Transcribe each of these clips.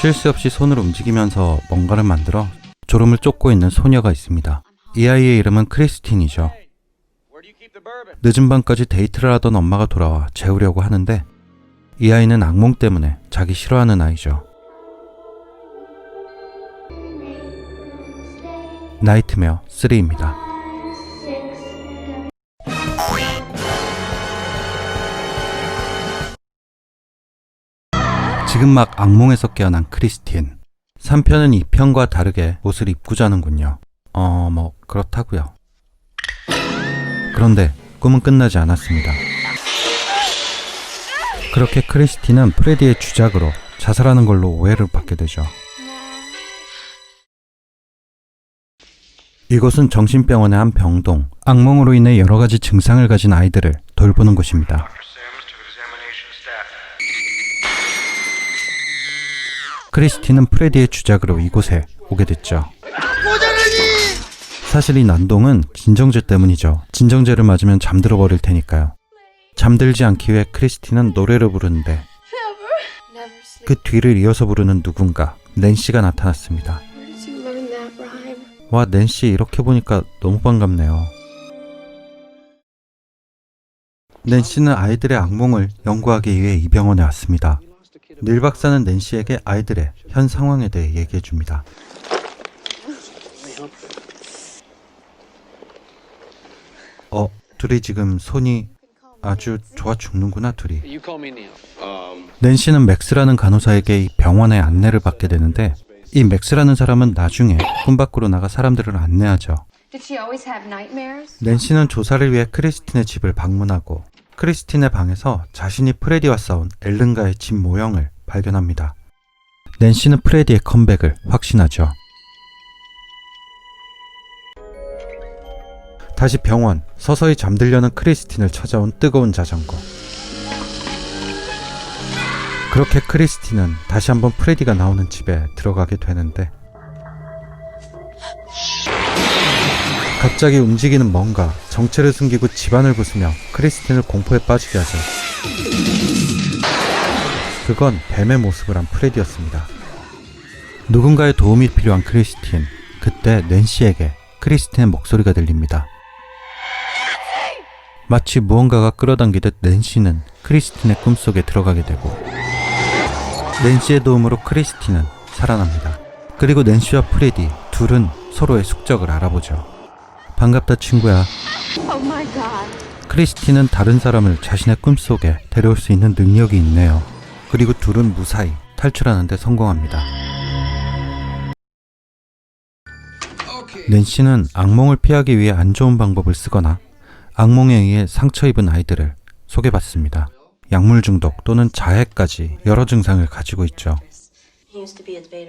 쉴 새 없이 손을 움직이면서 뭔가를 만들어 졸음을 쫓고 있는 소녀가 있습니다. 이 아이의 이름은 크리스틴이죠. 늦은 밤까지 데이트를 하던 엄마가 돌아와 재우려고 하는데 이 아이는 악몽 때문에 자기 싫어하는 아이죠. 나이트메어 3입니다. 지금 막 악몽에서 깨어난 크리스틴. 3편은 2편과 다르게 옷을 입고 자는군요. 뭐 그렇다고요. 그런데 꿈은 끝나지 않았습니다. 그렇게 크리스틴은 프레디의 주작으로 자살하는 걸로 오해를 받게 되죠. 이곳은 정신병원의 한 병동, 악몽으로 인해 여러 가지 증상을 가진 아이들을 돌보는 곳입니다. 크리스틴은 프레디의 주작으로 이곳에 오게 됐죠. 사실 이 난동은 진정제 때문이죠. 진정제를 맞으면 잠들어 버릴 테니까요. 잠들지 않기 위해 크리스틴은 노래를 부르는데 그 뒤를 이어서 부르는 누군가, 낸시가 나타났습니다. 와, 낸시 이렇게 보니까 너무 반갑네요. 낸시는 아이들의 악몽을 연구하기 위해 이 병원에 왔습니다. 닐 박사는 낸시에게 아이들의 현 상황에 대해 얘기해 줍니다. 둘이 지금 손이 아주 좋아 죽는구나, 둘이. 낸시는 맥스라는 간호사에게 이 병원의 안내를 받게 되는데 이 맥스라는 사람은 나중에 꿈 밖으로 나가 사람들을 안내하죠. 낸시는 조사를 위해 크리스틴의 집을 방문하고 크리스틴의 방에서 자신이 프레디와 싸운 앨른과의 집 모형을 발견합니다. 낸시는 프레디의 컴백을 확신하죠. 다시 병원, 서서히 잠들려는 크리스틴을 찾아온 뜨거운 자전거. 그렇게 크리스틴은 다시 한번 프레디가 나오는 집에 들어가게 되는데 갑자기 움직이는 뭔가 정체를 숨기고 집안을 부수며 크리스틴을 공포에 빠지게 하죠. 그건 뱀의 모습을 한 프레디였습니다. 누군가의 도움이 필요한 크리스틴. 그때 낸시에게 크리스틴의 목소리가 들립니다. 마치 무언가가 끌어당기듯 낸시는 크리스틴의 꿈속에 들어가게 되고 낸시의 도움으로 크리스틴은 살아납니다. 그리고 낸시와 프레디 둘은 서로의 숙적을 알아보죠. 반갑다 친구야. 크리스틴은 다른 사람을 자신의 꿈속에 데려올 수 있는 능력이 있네요. 그리고 둘은 무사히 탈출하는 데 성공합니다. 낸시는 악몽을 피하기 위해 안 좋은 방법을 쓰거나 악몽에 의해 상처 입은 아이들을 소개받습니다. 약물 중독 또는 자해까지 여러 증상을 가지고 있죠.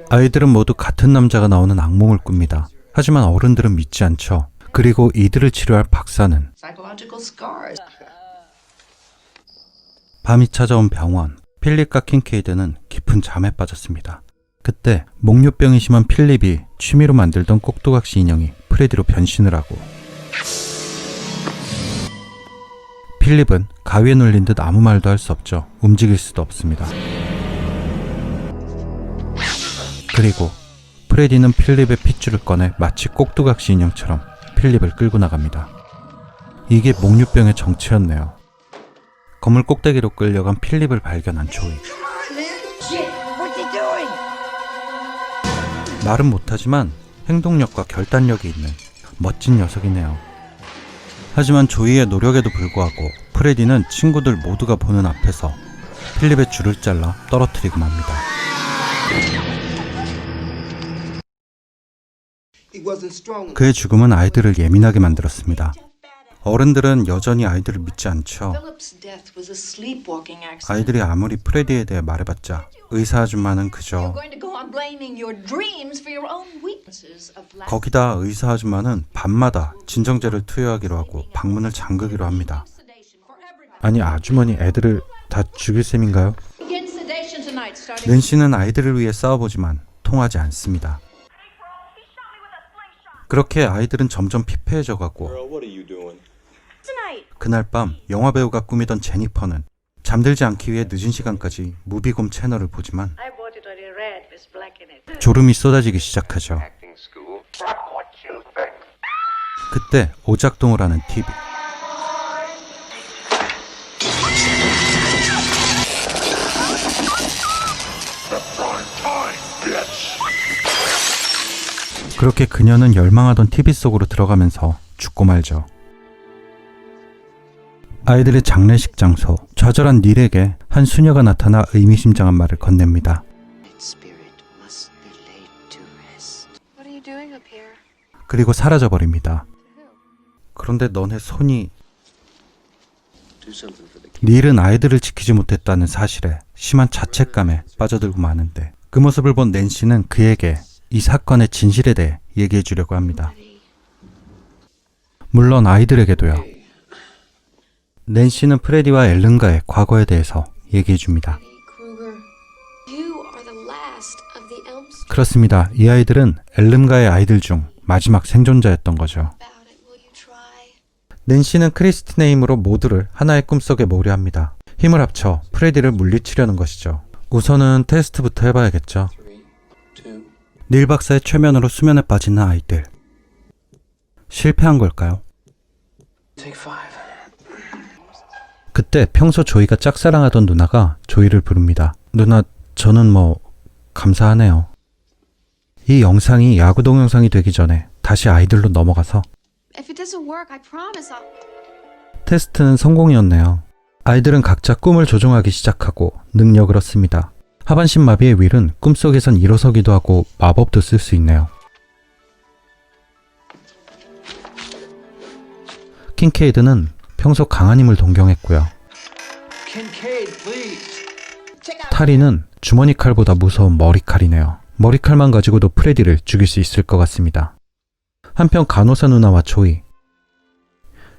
아이들은 모두 같은 남자가 나오는 악몽을 꿉니다. 하지만 어른들은 믿지 않죠. 그리고 이들을 치료할 박사는 밤이 찾아온 병원. 필립과 킹케이드는 깊은 잠에 빠졌습니다. 그때 목류병이 심한 필립이 취미로 만들던 꼭두각시 인형이 프레디로 변신을 하고 필립은 가위에 눌린 듯 아무 말도 할 수 없죠. 움직일 수도 없습니다. 그리고 프레디는 필립의 핏줄을 꺼내 마치 꼭두각시 인형처럼 필립을 끌고 나갑니다. 이게 목류병의 정체였네요. 건물 꼭대기로 끌려간 필립을 발견한 조이. 말은 못하지만 행동력과 결단력이 있는 멋진 녀석이네요. 하지만 조이의 노력에도 불구하고 프레디는 친구들 모두가 보는 앞에서 필립의 줄을 잘라 떨어뜨리고 맙니다. 그의 죽음은 아이들을 예민하게 만들었습니다. 어른들은 여전히 아이들을 믿지 않죠. 아이들이 아무리 프레디에 대해 말해봤자 의사 아줌마는 그저 거기다 의사 아줌마는 밤마다 진정제를 투여하기로 하고 방문을 잠그기로 합니다. 아니 아주머니 애들을 다 죽일 셈인가요? 낸시는 아이들을 위해 싸워보지만 통하지 않습니다. 그렇게 아이들은 점점 피폐해져가고 그날 밤 영화배우가 꾸미던 제니퍼는 잠들지 않기 위해 늦은 시간까지 무비곰 채널을 보지만 졸음이 쏟아지기 시작하죠. 그때 오작동을 하는 TV. 그렇게 그녀는 열망하던 TV 속으로 들어가면서 죽고 말죠. 아이들의 장례식 장소, 좌절한 닐에게 한 수녀가 나타나 의미심장한 말을 건넵니다. 그리고 사라져버립니다. 그런데 너네 손이... 닐은 아이들을 지키지 못했다는 사실에 심한 자책감에 빠져들고 마는데 그 모습을 본 낸시는 그에게 이 사건의 진실에 대해 얘기해 주려고 합니다. 물론 아이들에게도요. 낸시는 프레디와 앨런과의 과거에 대해서 얘기해 줍니다. 그렇습니다. 이 아이들은 앨런과의 아이들 중 마지막 생존자였던 거죠. 낸시는 크리스틴의 힘으로 모두를 하나의 꿈속에 모으려 합니다. 힘을 합쳐 프레디를 물리치려는 것이죠. 우선은 테스트부터 해봐야겠죠. 닐 박사의 최면으로 수면에 빠지는 아이들. 실패한 걸까요? 그때 평소 조이가 짝사랑하던 누나가 조이를 부릅니다. 누나, 저는 감사하네요. 이 영상이 야구 동영상이 되기 전에 다시 아이들로 넘어가서 테스트는 성공이었네요. 아이들은 각자 꿈을 조종하기 시작하고 능력을 얻습니다. 하반신 마비의 윌은 꿈속에선 일어서기도 하고 마법도 쓸 수 있네요. 킹케이드는 평소 강한 힘을 동경했고요. 타리는 주머니 칼보다 무서운 머리칼이네요. 머리칼만 가지고도 프레디를 죽일 수 있을 것 같습니다. 한편 간호사 누나와 조이.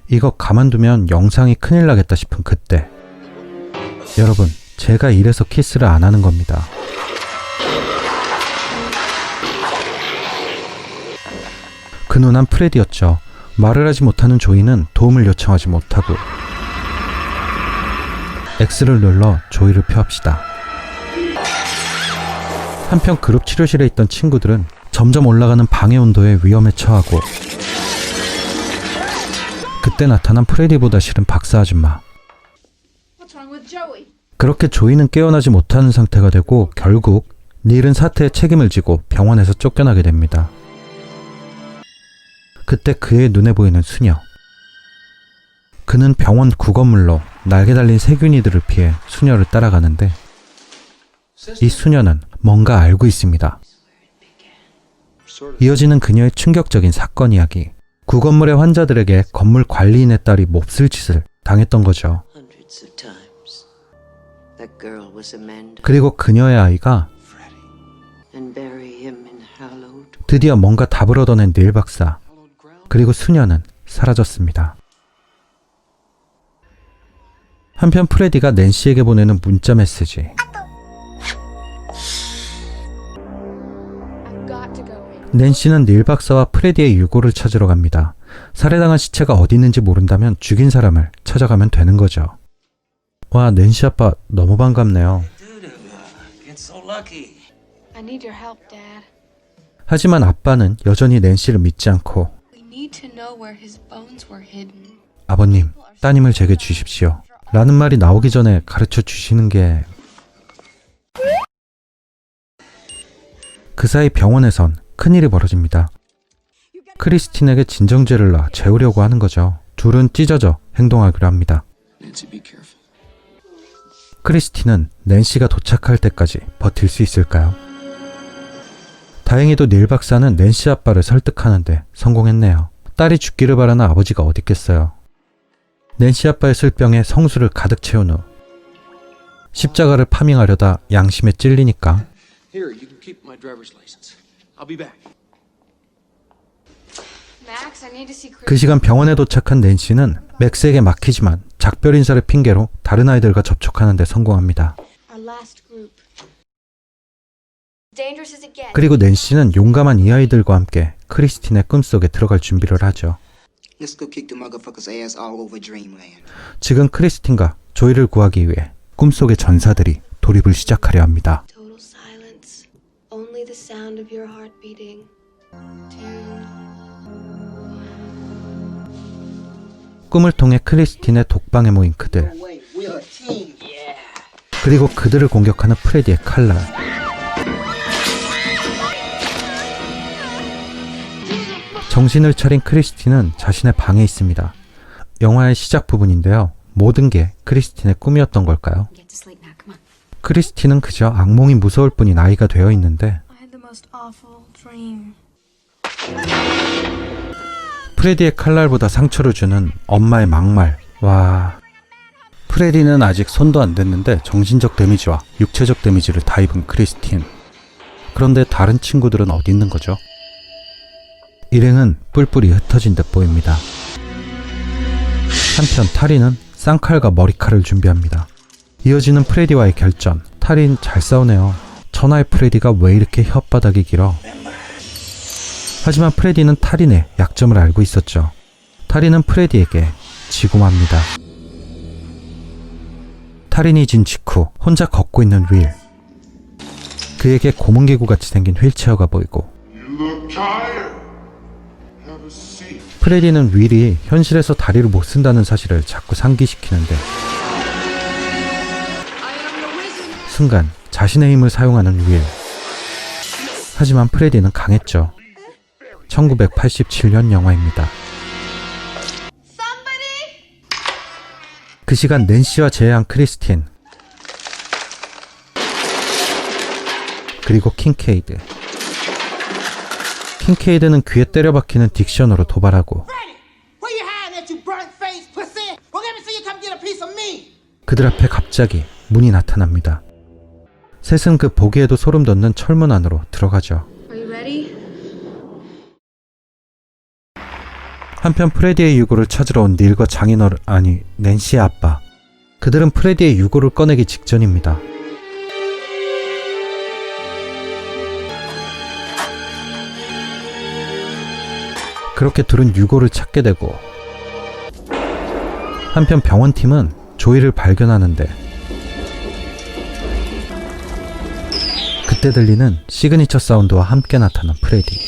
이거 가만두면 영상이 큰일 나겠다 싶은 그때. 여러분, 제가 이래서 키스를 안 하는 겁니다. 그 누난 프레디였죠. 말을 하지 못하는 조이는 도움을 요청하지 못하고 X를 눌러 조이를 펴합시다. 한편 그룹 치료실에 있던 친구들은 점점 올라가는 방해 온도에 위험에 처하고 그때 나타난 프레디보다 싫은 박사 아줌마. 그렇게 조이는 깨어나지 못하는 상태가 되고 결국 닐은 사태에 책임을 지고 병원에서 쫓겨나게 됩니다. 그때 그의 눈에 보이는 수녀. 그는 병원 구건물로 날개 달린 세균이들을 피해 수녀를 따라가는데 이 수녀는 뭔가 알고 있습니다. 이어지는 그녀의 충격적인 사건 이야기. 구건물의 환자들에게 건물 관리인의 딸이 몹쓸 짓을 당했던 거죠. 그리고 그녀의 아이가 드디어 뭔가 답을 얻어낸 닐 박사. 그리고 수녀는 사라졌습니다. 한편 프레디가 낸시에게 보내는 문자 메시지. 낸시는 닐 박사와 프레디의 유골을 찾으러 갑니다. 살해당한 시체가 어디 있는지 모른다면 죽인 사람을 찾아가면 되는 거죠. 와, 낸시 아빠 너무 반갑네요. 하지만 아빠는 여전히 낸시를 믿지 않고 아버님, 따님을 제게 주십시오. 라는 말이 나오기 전에 가르쳐 주시는 게... 그 사이 병원에선 큰일이 벌어집니다. 크리스틴에게 진정제를 놔 재우려고 하는 거죠. 둘은 찢어져 행동하기로 합니다. 크리스틴은 낸시가 도착할 때까지 버틸 수 있을까요? 다행히도 닐 박사는 낸시 아빠를 설득하는데 성공했네요. 딸이 죽기를 바라는 아버지가 어딨겠어요. 낸시 아빠의 술병에 성수를 가득 채운 후 십자가를 파밍하려다 양심에 찔리니까 그 시간 병원에 도착한 낸시는 맥스에게 막히지만 작별 인사를 핑계로 다른 아이들과 접촉하는 데 성공합니다. 그리고 낸시는 용감한 이 아이들과 함께 크리스틴의 꿈속에 들어갈 준비를 하죠. 지금 크리스틴과 조이를 구하기 위해 꿈속의 전사들이 돌입을 시작하려 합니다. sound of your heart beating. 2. 꿈을 통해 크리스틴의 독방에 모인 그들, 그리고 그들을 공격하는 프레디의 칼날. 정신을 차린 크리스틴은 자신의 방에 있습니다. 영화의 시작 부분인데요. 모든 게 크리스틴의 꿈이었던 걸까요? 크리스틴은 그저 악몽이 무서울 뿐인 아이가 되어 있는데 프레디의 칼날보다 상처를 주는 엄마의 막말. 와... 프레디는 아직 손도 안 댔는데 정신적 데미지와 육체적 데미지를 다 입은 크리스틴. 그런데 다른 친구들은 어디 있는 거죠? 일행은 뿔뿔이 흩어진 듯 보입니다. 한편 타리는 쌍칼과 머리칼을 준비합니다. 이어지는 프레디와의 결전. 타리는 잘 싸우네요. 천하의 프레디가 왜 이렇게 혓바닥이 길어? 하지만 프레디는 타린의 약점을 알고 있었죠. 타린은 프레디에게 지고 맙니다. 타린이 진 직후 혼자 걷고 있는 윌. 그에게 고문기구같이 생긴 휠체어가 보이고 프레디는 윌이 현실에서 다리를 못 쓴다는 사실을 자꾸 상기시키는데 순간 자신의 힘을 사용하는 윌. 하지만 프레디는 강했죠. 1987년 영화입니다. 그 시간 낸시와 재회한 크리스틴, 그리고 킹케이드. 킹케이드는 귀에 때려박히는 딕션으로 도발하고 그들 앞에 갑자기 문이 나타납니다. 셋은 그 보기에도 소름 돋는 철문 안으로 들어가죠. 한편 프레디의 유골을 찾으러 온 닐과 낸시의 아빠. 그들은 프레디의 유골을 꺼내기 직전입니다. 그렇게 둘은 유골을 찾게 되고 한편 병원팀은 조이를 발견하는데 그때 들리는 시그니처 사운드와 함께 나타난 프레디.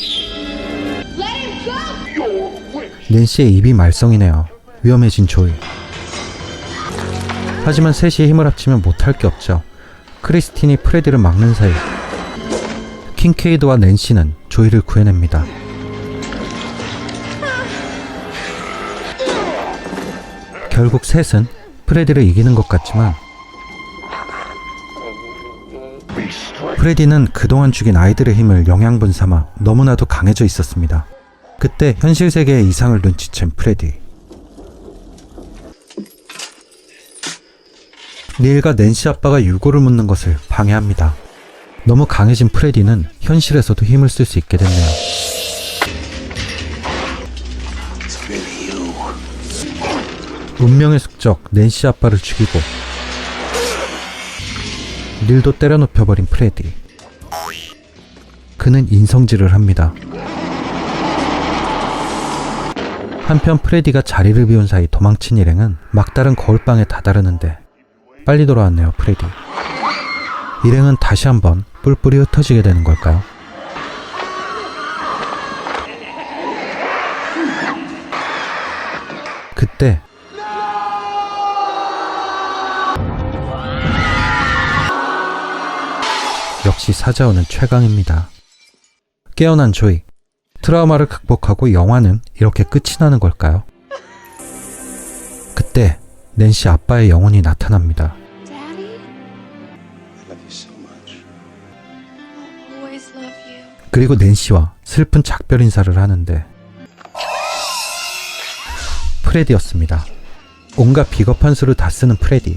낸시의 입이 말썽이네요. 위험해진 조이. 하지만 셋이 힘을 합치면 못할 게 없죠. 크리스틴이 프레디를 막는 사이 킹케이드와 낸시는 조이를 구해냅니다. 결국 셋은 프레디를 이기는 것 같지만 프레디는 그동안 죽인 아이들의 힘을 영양분 삼아 너무나도 강해져 있었습니다. 그때 현실 세계의 이상을 눈치챈 프레디. 닐과 낸시 아빠가 유골을 묻는 것을 방해합니다. 너무 강해진 프레디는 현실에서도 힘을 쓸 수 있게 됐네요. 운명의 숙적 낸시 아빠를 죽이고 닐도 때려 눕혀버린 프레디. 그는 인성질을 합니다. 한편 프레디가 자리를 비운 사이 도망친 일행은 막다른 거울방에 다다르는데 빨리 돌아왔네요. 프레디. 일행은 다시 한번 뿔뿔이 흩어지게 되는 걸까요? 그때 역시 사자오는 최강입니다. 깨어난 조이. 트라우마를 극복하고 영화는 이렇게 끝이 나는 걸까요? 그때 낸시 아빠의 영혼이 나타납니다. 그리고 낸시와 슬픈 작별 인사를 하는데 프레디였습니다. 온갖 비겁한 수를 다 쓰는 프레디.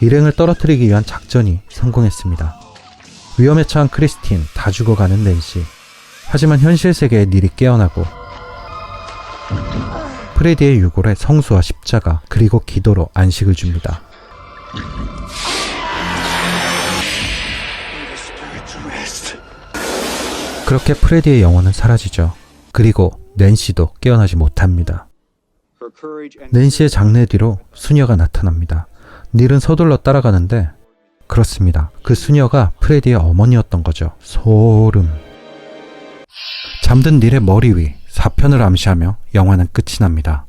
일행을 떨어뜨리기 위한 작전이 성공했습니다. 위험에 처한 크리스틴, 다 죽어가는 낸시. 하지만 현실 세계의 닐이 깨어나고 프레디의 유골에 성수와 십자가 그리고 기도로 안식을 줍니다. 그렇게 프레디의 영혼은 사라지죠. 그리고 낸시도 깨어나지 못합니다. 낸시의 장례 뒤로 수녀가 나타납니다. 닐은 서둘러 따라가는데 그렇습니다. 그 수녀가 프레디의 어머니였던 거죠. 소름. 잠든 닐의 머리 위 4편을 암시하며 영화는 끝이 납니다.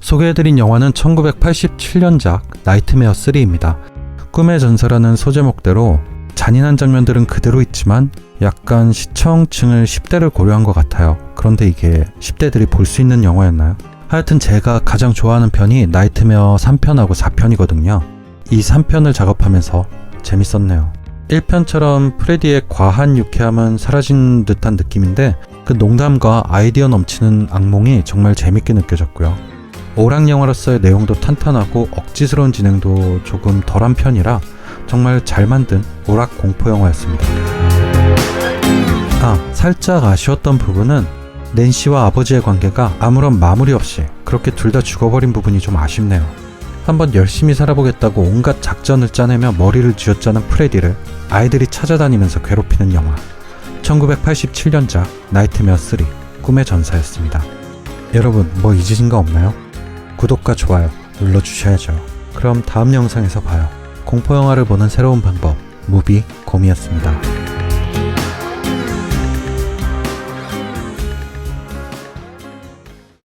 소개해드린 영화는 1987년작 나이트메어 3입니다. 꿈의 전사라는 소제목대로 잔인한 장면들은 그대로 있지만 약간 시청층을 10대를 고려한 것 같아요. 그런데 이게 10대들이 볼 수 있는 영화였나요? 하여튼 제가 가장 좋아하는 편이 나이트메어 3편하고 4편이거든요. 이 3편을 작업하면서 재밌었네요. 1편처럼 프레디의 과한 유쾌함은 사라진 듯한 느낌인데 그 농담과 아이디어 넘치는 악몽이 정말 재밌게 느껴졌고요. 오락 영화로서의 내용도 탄탄하고 억지스러운 진행도 조금 덜한 편이라 정말 잘 만든 오락 공포 영화였습니다. 살짝 아쉬웠던 부분은 낸시와 아버지의 관계가 아무런 마무리 없이 그렇게 둘 다 죽어버린 부분이 좀 아쉽네요. 한번 열심히 살아보겠다고 온갖 작전을 짜내며 머리를 쥐어짜는 프레디를 아이들이 찾아다니면서 괴롭히는 영화 1987년작 나이트메어 3 꿈의 전사였습니다. 여러분 뭐 잊으신 거 없나요? 구독과 좋아요 눌러주셔야죠. 그럼 다음 영상에서 봐요. 공포영화를 보는 새로운 방법 무비곰이었습니다.